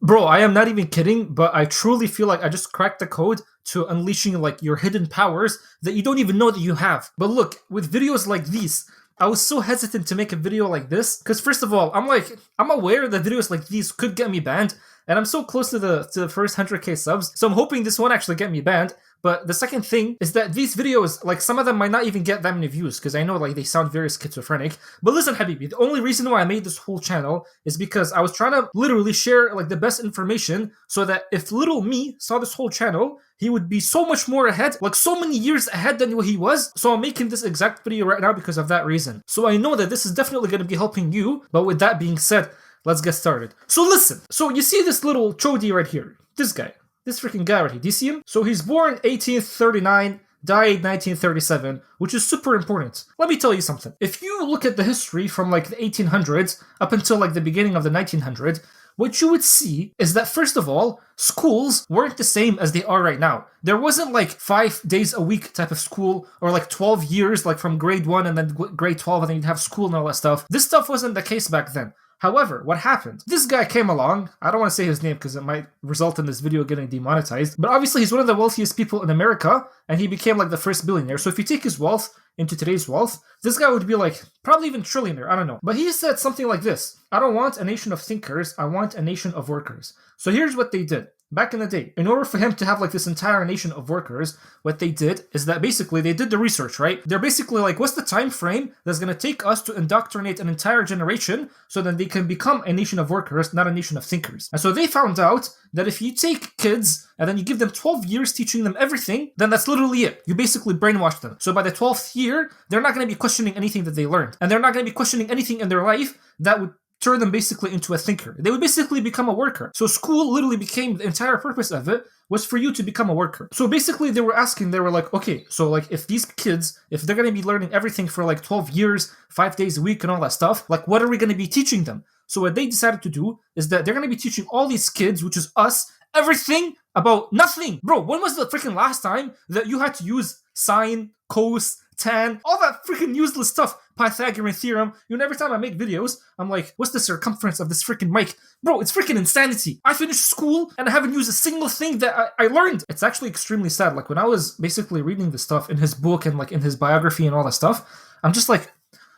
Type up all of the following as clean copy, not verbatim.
Bro, I am not even kidding, but I truly feel like I just cracked the code to unleashing like your hidden powers that you don't even know that you have. But look, with videos like these, I was so hesitant to make a video like this because first of all, I'm aware that videos like these could get me banned, and I'm so close to the first 100k subs, so I'm hoping this won't actually get me banned. But the second thing is that these videos, like some of them might not even get that many views because I know like they sound very schizophrenic. But listen, Habibi, the only reason why I made this whole channel is because I was trying to literally share like the best information so that if little me saw this whole channel, he would be so much more ahead, like so many years ahead than what he was. So I'm making this exact video right now because of that reason. So I know that this is definitely going to be helping you. But with that being said, let's get started. So listen, so you see this little chodi right here, this guy. This freaking guy right here, do you see him? So he's born 1839, died 1937, which is super important. Let me tell you something. If you look at the history from like the 1800s up until like the beginning of the 1900s, what you would see is that first of all, schools weren't the same as they are right now. There wasn't like 5 days a week type of school or like 12 years, like from grade 1 and then grade 12 and then you'd have school and all that stuff. This stuff wasn't the case back then. However, what happened? This guy came along. I don't want to say his name because it might result in this video getting demonetized. But obviously, he's one of the wealthiest people in America, and he became like the first billionaire. So if you take his wealth into today's wealth, this guy would be like probably even trillionaire. I don't know. But he said something like this: I don't want a nation of thinkers. I want a nation of workers. So here's what they did. Back in the day, in order for him to have like this entire nation of workers, what they did is that basically they did the research, right? They're basically like, what's the time frame that's going to take us to indoctrinate an entire generation so that they can become a nation of workers, not a nation of thinkers? And so they found out that if you take kids and then you give them 12 years teaching them everything, then that's literally it. You basically brainwash them. So by the 12th year, they're not going to be questioning anything that they learned. And they're not going to be questioning anything in their life that would turn them basically into a thinker. They would basically become a worker. So school literally became, the entire purpose of it was for you to become a worker. So basically they were like, okay, so like if these kids, if they're going to be learning everything for like 12 years, 5 days a week and all that stuff, like what are we going to be teaching them? So what they decided to do is that they're going to be teaching all these kids, which is us, everything about nothing. Bro, when was the freaking last time that you had to use sine, cos, tan, all that freaking useless stuff, Pythagorean theorem? You know, every time I make videos, I'm like, what's the circumference of this freaking mic? Bro, it's freaking insanity. I finished school and I haven't used a single thing that I learned. It's actually extremely sad. Like when I was basically reading the stuff in his book and like in his biography and all that stuff, I'm just like,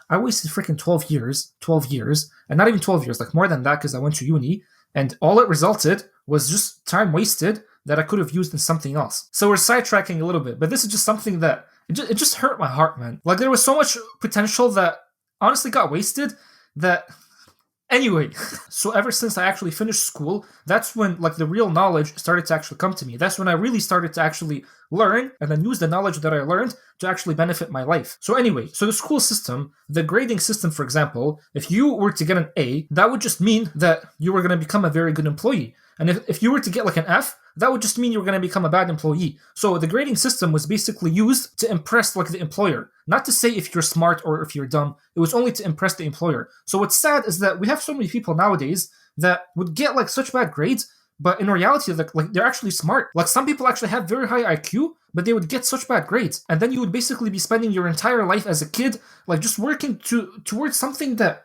I wasted freaking 12 years, and not even 12 years, like more than that because I went to uni, and all it resulted was just time wasted that I could have used in something else. So we're sidetracking a little bit, but this is just something that it just hurt my heart, man. Like there was so much potential that honestly got wasted that anyway. So ever since I actually finished school, that's when like the real knowledge started to actually come to me. That's when I really started to actually learn and then use the knowledge that I learned to actually benefit my life. So anyway, so the school system, the grading system, for example, if you were to get an A, that would just mean that you were going to become a very good employee. And if you were to get like an F, that would just mean you were going to become a bad employee. So the grading system was basically used to impress like the employer. Not to say if you're smart or if you're dumb. It was only to impress the employer. So what's sad is that we have so many people nowadays that would get like such bad grades, but in reality, like they're actually smart. Like some people actually have very high IQ, but they would get such bad grades. And then you would basically be spending your entire life as a kid, like just working towards something that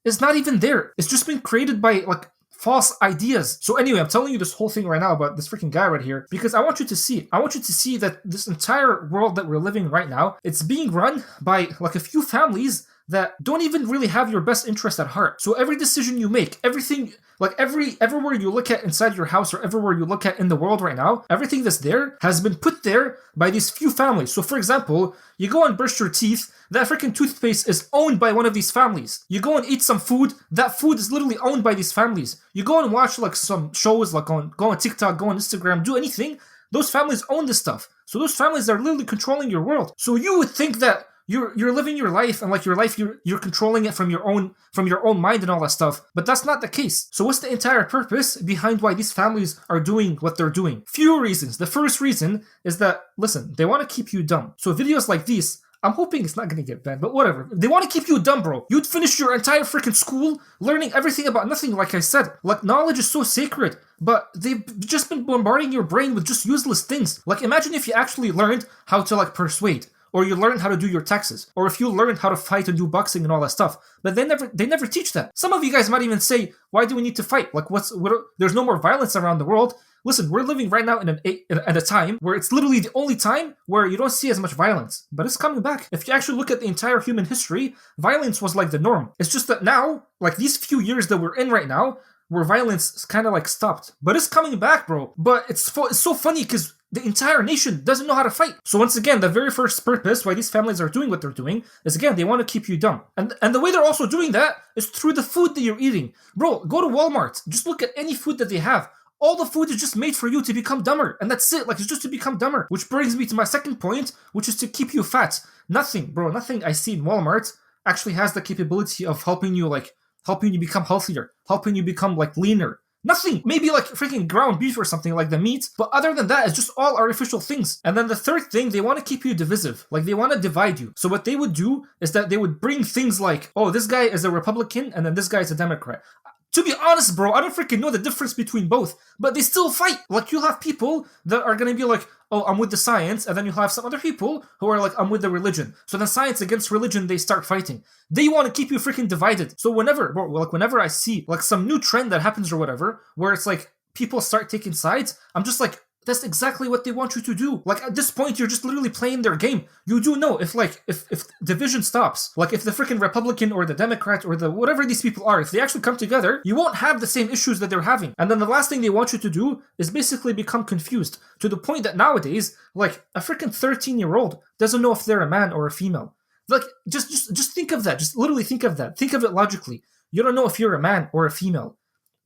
is not even there. It's just been created by like false ideas. So anyway, I'm telling you this whole thing right now about this freaking guy right here because I want you to see. I want you to see that this entire world that we're living right now, it's being run by like a few families that don't even really have your best interest at heart. So every decision you make, everything, like everywhere you look at inside your house or everywhere you look at in the world right now, everything that's there has been put there by these few families. So for example, you go and brush your teeth, that freaking toothpaste is owned by one of these families. You go and eat some food, that food is literally owned by these families. You go and watch like some shows, like go on TikTok, go on Instagram, do anything, those families own this stuff. So those families are literally controlling your world. So you would think that you're living your life and like your life you're controlling it from your own mind and all that stuff, but that's not the case. So what's the entire purpose behind why these families are doing what they're doing? Few reasons. The first reason is that, listen, they want to keep you dumb. So videos like these, I'm hoping it's not going to get banned, but whatever. They want to keep you dumb, bro. You'd finish your entire freaking school learning everything about nothing, like I said. Like, knowledge is so sacred, but they've just been bombarding your brain with just useless things. Like, imagine if you actually learned how to, like, persuade, or you learn how to do your taxes, or if you learn how to fight and do boxing and all that stuff. But they never teach that. Some of you guys might even say, why do we need to fight? Like, there's no more violence around the world. Listen, we're living right now at a time where it's literally the only time where you don't see as much violence. But it's coming back. If you actually look at the entire human history, violence was like the norm. It's just that now, like these few years that we're in right now, where violence kind of like stopped. But it's coming back, bro. But it's so funny because the entire nation doesn't know how to fight. So once again, the very first purpose why these families are doing what they're doing is, again, they want to keep you dumb. And the way they're also doing that is through the food that you're eating. Bro, go to Walmart. Just look at any food that they have. All the food is just made for you to become dumber. And that's it. Like, it's just to become dumber. Which brings me to my second point, which is to keep you fat. Nothing I see in Walmart actually has the capability of helping you become healthier, helping you become like leaner. Nothing. Maybe like freaking ground beef or something like the meat. But other than that, it's just all artificial things. And then the third thing, they want to keep you divisive. Like, they want to divide you. So what they would do is that they would bring things like, oh, this guy is a Republican and then this guy is a Democrat. To be honest, bro, I don't freaking know the difference between both, but they still fight. Like, you'll have people that are going to be like, oh, I'm with the science, and then you'll have some other people who are like, I'm with the religion. So then science against religion, they start fighting. They want to keep you freaking divided. So whenever I see like some new trend that happens or whatever, where it's like people start taking sides, I'm just like, that's exactly what they want you to do. Like, at this point, you're just literally playing their game. You do know if division stops, like if the freaking Republican or the Democrat or the whatever these people are, if they actually come together, you won't have the same issues that they're having. And then the last thing they want you to do is basically become confused to the point that nowadays, like a freaking 13-year-old doesn't know if they're a man or a female. Like, just think of that. Just literally think of that. Think of it logically. You don't know if you're a man or a female.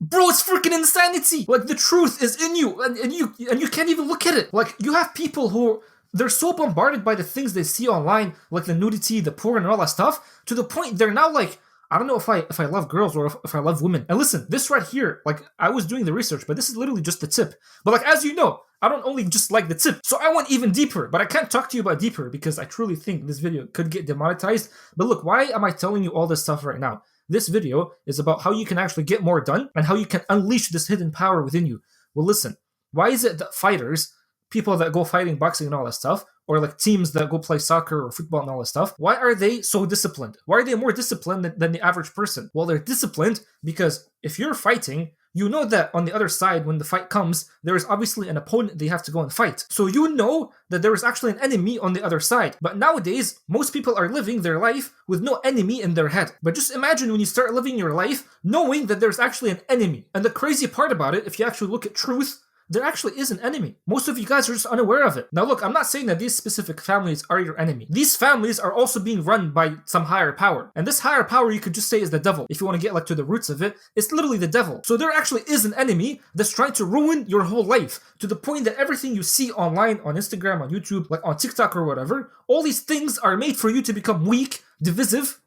Bro, it's freaking insanity! Like, the truth is in you, and you can't even look at it. Like, you have people who, they're so bombarded by the things they see online, like the nudity, the porn, and all that stuff, to the point they're now like, I don't know if I love girls or if I love women. And listen, this right here, like, I was doing the research, but this is literally just the tip. But like, as you know, I don't only just like the tip, so I went even deeper, but I can't talk to you about deeper because I truly think this video could get demonetized. But look, why am I telling you all this stuff right now? This video is about how you can actually get more done and how you can unleash this hidden power within you. Well, listen, why is it that fighters, people that go fighting, boxing and all that stuff, or like teams that go play soccer or football and all that stuff, why are they so disciplined? Why are they more disciplined than the average person? Well, they're disciplined because if you're fighting, you know that on the other side, when the fight comes, there is obviously an opponent they have to go and fight. So you know that there is actually an enemy on the other side. But nowadays, most people are living their life with no enemy in their head. But just imagine when you start living your life knowing that there's actually an enemy. And the crazy part about it, if you actually look at truth, there actually is an enemy. Most of you guys are just unaware of it. Now look, I'm not saying that these specific families are your enemy. These families are also being run by some higher power. And this higher power you could just say is the devil. If you want to get like to the roots of it, it's literally the devil. So there actually is an enemy that's trying to ruin your whole life to the point that everything you see online, on Instagram, on YouTube, like on TikTok or whatever, all these things are made for you to become weak, divisive,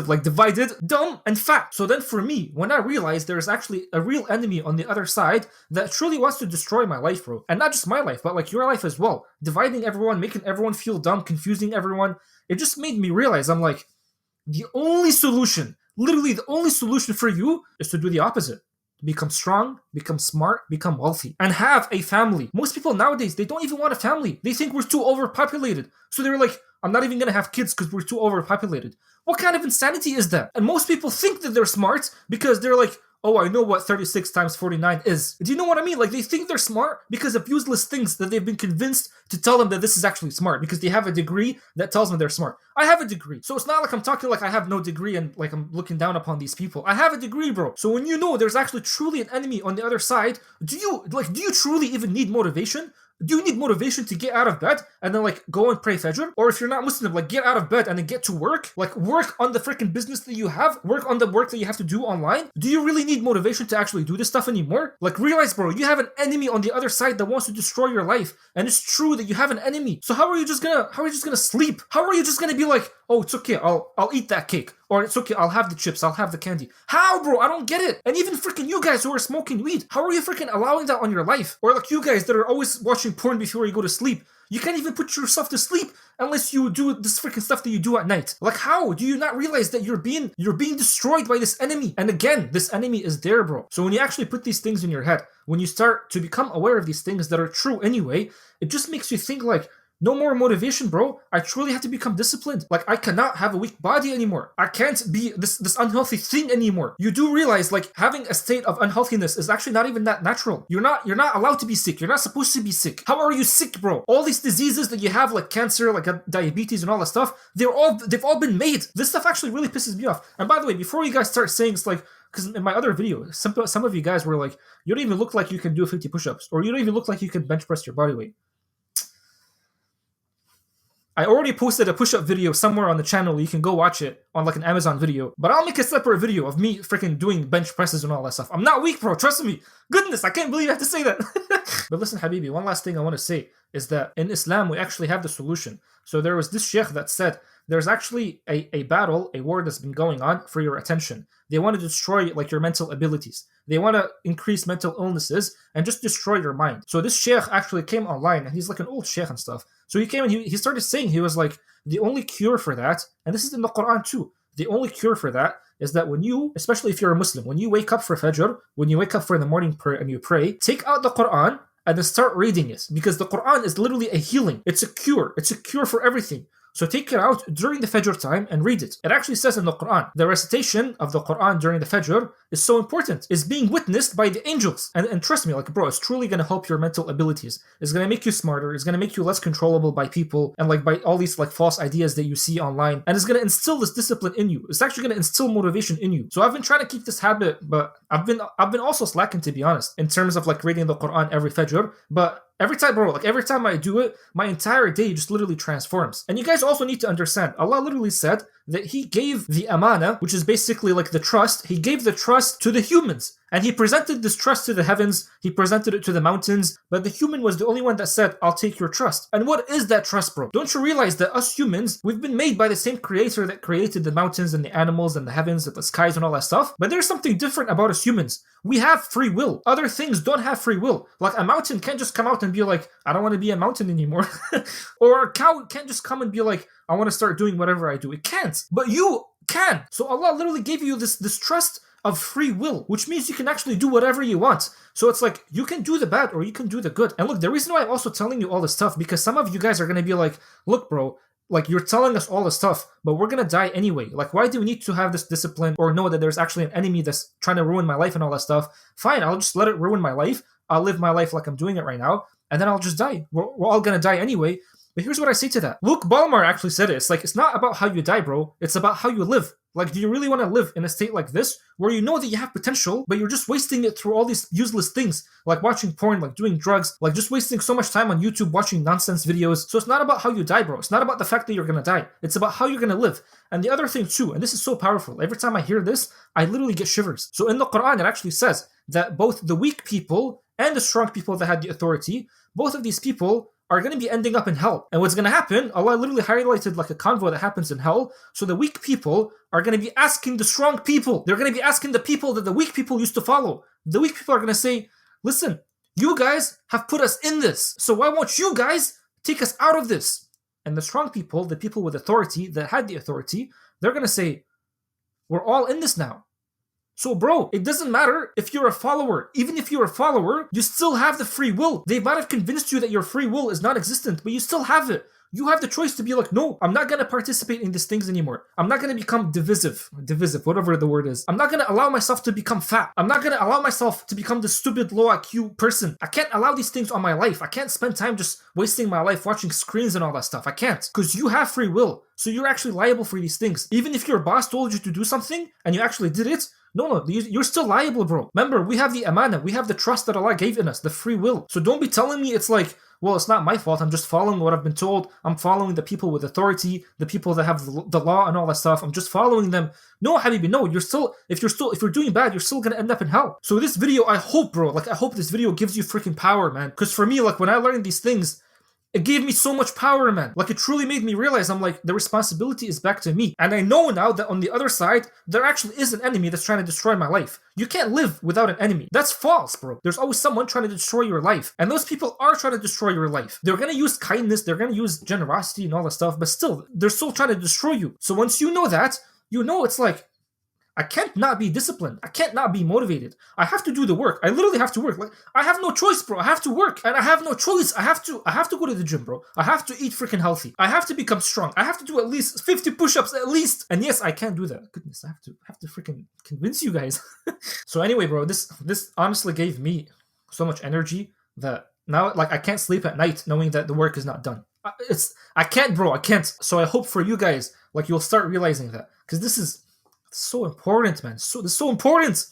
like divided, dumb, and fat. So then for me, when I realized there's actually a real enemy on the other side that truly wants to destroy my life, bro, and not just my life, but like your life as well, dividing everyone, making everyone feel dumb, confusing everyone, it just made me realize, I'm like, the only solution, literally the only solution for you is to do the opposite. Become strong, become smart, become wealthy, and have a family. Most people nowadays, they don't even want a family. They think we're too overpopulated. So they're like, I'm not even gonna have kids because we're too overpopulated. What kind of insanity is that? And most people think that they're smart because they're like, oh, I know what 36 times 49 is. Do you know what I mean? Like, they think they're smart because of useless things that they've been convinced to tell them that this is actually smart because they have a degree that tells them they're smart. I have a degree. So it's not like I'm talking like I have no degree and like I'm looking down upon these people. I have a degree, bro. So when you know there's actually truly an enemy on the other side, do you truly even need motivation? Do you need motivation to get out of bed and then like go and pray Fajr? Or if you're not Muslim, like get out of bed and then get to work? Like work on the freaking business that you have? Work on the work that you have to do online? Do you really need motivation to actually do this stuff anymore? Like realize, bro, you have an enemy on the other side that wants to destroy your life. And it's true that you have an enemy. So how are you just gonna sleep? How are you just gonna be like, oh, it's okay, I'll eat that cake. Or it's okay, I'll have the chips, I'll have the candy. How, bro? I don't get it. And even freaking you guys who are smoking weed, how are you freaking allowing that on your life? Or like you guys that are always watching porn before you go to sleep. You can't even put yourself to sleep unless you do this freaking stuff that you do at night. Like how? Do you not realize that you're being destroyed by this enemy? And again, this enemy is there, bro. So when you actually put these things in your head, when you start to become aware of these things that are true anyway, it just makes you think like, No more motivation, bro. I truly have to become disciplined. Like, I cannot have a weak body anymore. I can't be this unhealthy thing anymore. You do realize, like, having a state of unhealthiness is actually not even that natural. You're not allowed to be sick. You're not supposed to be sick. How are you sick, bro? All these diseases that you have, like cancer, like diabetes and all that stuff, they've all been made. This stuff actually really pisses me off. And by the way, before you guys start saying it's like, because in my other video, some of you guys were like, you don't even look like you can do 50 push-ups, or you don't even look like you can bench press your body weight. I already posted a push-up video somewhere on the channel. You can go watch it on like an Amazon video. But I'll make a separate video of me freaking doing bench presses and all that stuff. I'm not weak, bro. Trust me. Goodness, I can't believe I have to say that. But listen, Habibi, one last thing I want to say is that in Islam, we actually have the solution. So there was this sheikh that said, there's actually a battle, a war that's been going on for your attention. They want to destroy like your mental abilities. They want to increase mental illnesses and just destroy your mind. So this sheikh actually came online, and he's like an old sheikh and stuff. So he came and he started saying, he was like, the only cure for that, and this is in the Quran too, the only cure for that is that when you, especially if you're a Muslim, when you wake up for Fajr, when you wake up for the morning prayer and you pray, take out the Quran and then start reading it. Because the Quran is literally a healing. It's a cure. It's a cure for everything. So take it out during the Fajr time and read it. It actually says in the Quran, the recitation of the Quran during the Fajr is so important. It's being witnessed by the angels. And trust me, like bro, it's truly going to help your mental abilities. It's going to make you smarter. It's going to make you less controllable by people and like by all these like false ideas that you see online. And it's going to instill this discipline in you. It's actually going to instill motivation in you. So I've been trying to keep this habit, but I've been also slacking, to be honest, in terms of like reading the Quran every Fajr. But every time, bro, like every time I do it, my entire day just literally transforms. And you guys also need to understand, Allah literally said that He gave the amana, which is basically like the trust, He gave the trust to the humans. And He presented this trust to the heavens, He presented it to the mountains, but the human was the only one that said, I'll take your trust. And what is that trust, bro? Don't you realize that us humans, we've been made by the same creator that created the mountains and the animals and the heavens and the skies and all that stuff? But there's something different about us humans. We have free will. Other things don't have free will. Like a mountain can't just come out and be like, I don't want to be a mountain anymore. Or a cow can't just come and be like, I want to start doing whatever I do. It can't. But you can. So Allah literally gave you this trust of free will, which means you can actually do whatever you want. So it's like, you can do the bad or you can do the good. And look, the reason why I'm also telling you all this stuff, because some of you guys are going to be like, look, bro, like you're telling us all this stuff, but we're going to die anyway. Like, why do we need to have this discipline or know that there's actually an enemy that's trying to ruin my life and all that stuff? Fine, I'll just let it ruin my life. I'll live my life like I'm doing it right now, and then I'll just die. We're all going to die anyway. But here's what I say to that. Luke Ballmar actually said it. It's like, it's not about how you die, bro. It's about how you live. Like, do you really want to live in a state like this, where you know that you have potential, but you're just wasting it through all these useless things, like watching porn, like doing drugs, like just wasting so much time on YouTube watching nonsense videos. So it's not about how you die, bro. It's not about the fact that you're going to die. It's about how you're going to live. And the other thing too, and this is so powerful, every time I hear this, I literally get shivers. So in the Quran, it actually says that both the weak people and the strong people that had the authority, both of these people are going to be ending up in hell. And what's going to happen, Allah literally highlighted like a convo that happens in hell. So the weak people are going to be asking the strong people. They're going to be asking the people that the weak people used to follow. The weak people are going to say, listen, you guys have put us in this. So why won't you guys take us out of this? And the strong people, the people with authority that had the authority, they're going to say, we're all in this now. So bro, it doesn't matter if you're a follower. Even if you're a follower, you still have the free will. They might have convinced you that your free will is non-existent, but you still have it. You have the choice to be like, no, I'm not going to participate in these things anymore. I'm not going to become divisive, whatever the word is. I'm not going to allow myself to become fat. I'm not going to allow myself to become this stupid low IQ person. I can't allow these things on my life. I can't spend time just wasting my life watching screens and all that stuff. I can't, because you have free will. So you're actually liable for these things. Even if your boss told you to do something and you actually did it, no, you're still liable, bro. Remember, we have the amana, we have the trust that Allah gave in us, the free will. So don't be telling me it's like, well, it's not my fault, I'm just following what I've been told, I'm following the people with authority, the people that have the law and all that stuff, I'm just following them. No, Habibi, no, if you're doing bad, you're still gonna end up in hell. So this video, I hope, bro, like I hope this video gives you freaking power, man. Because for me, like when I learned these things, it gave me so much power, man. Like, it truly made me realize, I'm like, the responsibility is back to me. And I know now that on the other side, there actually is an enemy that's trying to destroy my life. You can't live without an enemy. That's false, bro. There's always someone trying to destroy your life. And those people are trying to destroy your life. They're going to use kindness, they're going to use generosity and all that stuff, but still, they're still trying to destroy you. So once you know that, you know it's like, I can't not be disciplined. I can't not be motivated. I have to do the work. I literally have to work. Like I have no choice, bro. I have to work, and I have no choice. I have to go to the gym, bro. I have to eat freaking healthy. I have to become strong. I have to do at least 50 push-ups at least. And yes, I can do that. Goodness, I have to freaking convince you guys. So anyway, bro, this honestly gave me so much energy that now like I can't sleep at night knowing that the work is not done. I can't, bro. I can't. So I hope for you guys like you'll start realizing that because this is so important, man. This is so important.